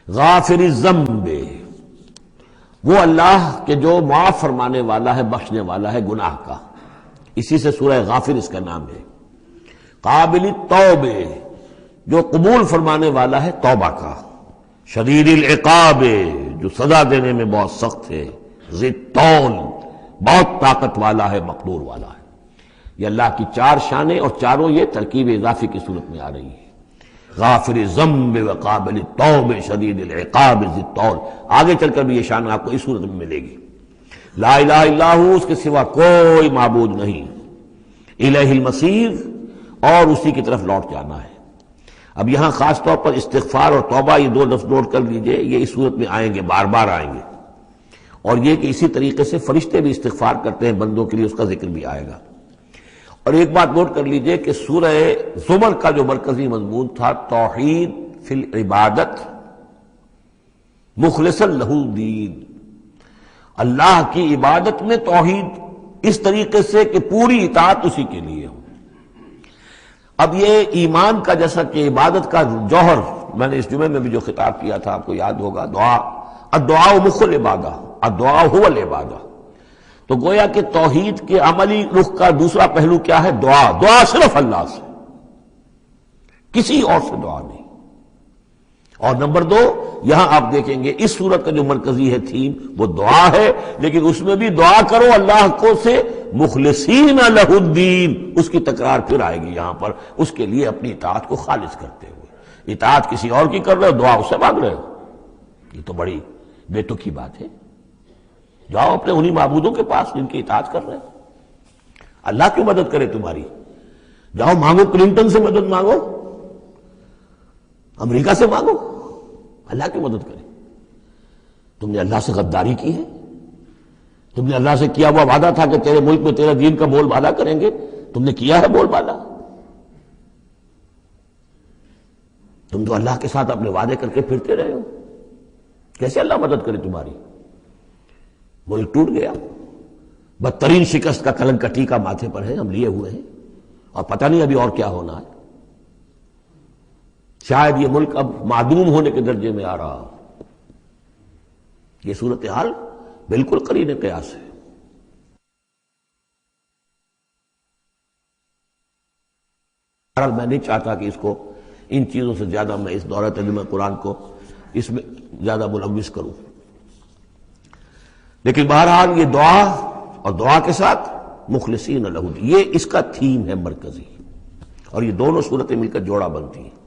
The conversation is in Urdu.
غافر الذنب، وہ اللہ کہ جو معاف فرمانے والا ہے، بخشنے والا ہے گناہ کا، اسی سے سورہ غافر اس کا نام ہے۔ قابل التوب، جو قبول فرمانے والا ہے توبہ کا۔ شدید العقاب، جو سزا دینے میں بہت سخت ہے۔ ذی الطول، بہت طاقت والا ہے، مقدور والا ہے۔ یہ اللہ کی چار شانیں، اور چاروں یہ ترکیب اضافی کی صورت میں آ رہی ہے۔ غافر الذنب وقابل التوب شدید العقاب ذی الطول، آگے چل کر بھی یہ شان آپ کو اس صورت میں ملے گی۔ لا الہ الا ہو، اس کے سوا کوئی معبود نہیں۔ الیہ المصیر، اور اسی کی طرف لوٹ جانا ہے۔ اب یہاں خاص طور پر استغفار اور توبہ، یہ دو لفظ نوٹ کر لیجئے، یہ اس صورت میں آئیں گے، بار بار آئیں گے، اور یہ کہ اسی طریقے سے فرشتے بھی استغفار کرتے ہیں بندوں کے لیے، اس کا ذکر بھی آئے گا۔ اور ایک بات نوٹ کر لیجئے کہ سورہ زمر کا جو مرکزی مضمون تھا توحید فی العبادت مخلصا لہ الدین، اللہ کی عبادت میں توحید اس طریقے سے کہ پوری اطاعت اسی کے لیے ہو۔ اب یہ ایمان کا، جیسا کہ عبادت کا جوہر، میں نے اس جمعے میں بھی جو خطاب کیا تھا آپ کو یاد ہوگا، دعا، الدعاء مخ العبادہ، الدعاء هو العبادہ، تو گویا کہ توحید کے عملی رخ کا دوسرا پہلو کیا ہے؟ دعا۔ دعا صرف اللہ سے، کسی اور سے دعا نہیں۔ اور نمبر دو، یہاں آپ دیکھیں گے اس صورت کا جو مرکزی ہے تھیم، وہ دعا ہے، لیکن اس میں بھی دعا کرو اللہ کو سے مخلصین لہ الدین، اس کی تکرار پھر آئے گی یہاں پر، اس کے لیے اپنی اطاعت کو خالص کرتے ہوئے۔ اطاعت کسی اور کی کر رہے ہو، دعا اس سے مانگ رہے ہو، یہ تو بڑی بے تکی بات ہے۔ جاؤ اپنے انہی معبودوں کے پاس جن کی اطاعت کر رہے ہیں، اللہ کیوں مدد کرے تمہاری؟ جاؤ مانگو، کلنٹن سے مدد مانگو، امریکہ سے مانگو، اللہ کی مدد کرے۔ تم نے اللہ سے غداری کی ہے، تم نے اللہ سے کیا ہوا وعدہ تھا کہ تیرے ملک میں تیرے دین کا بول بالا کریں گے، تم نے کیا ہے بول بالا؟ تم تو اللہ کے ساتھ اپنے وعدے کر کے پھرتے رہے ہو، کیسے اللہ مدد کرے تمہاری؟ ملک ٹوٹ گیا، بدترین شکست کا کلنک ٹیکا ماتھے پر ہے، ہم لیے ہوئے ہیں، اور پتہ نہیں ابھی اور کیا ہونا ہے۔ شاید یہ ملک اب معدوم ہونے کے درجے میں آ رہا ہو۔ یہ صورتحال بالکل قرین قیاس ہے۔ بہرحال میں نہیں چاہتا کہ اس کو ان چیزوں سے زیادہ میں اس دورہ ترجمہ قرآن کو اس میں زیادہ ملوث کروں، لیکن بہرحال یہ دعا، اور دعا کے ساتھ مخلصین لہ الدین، یہ اس کا تھیم ہے مرکزی، اور یہ دونوں صورتیں مل کر جوڑا بنتی ہیں۔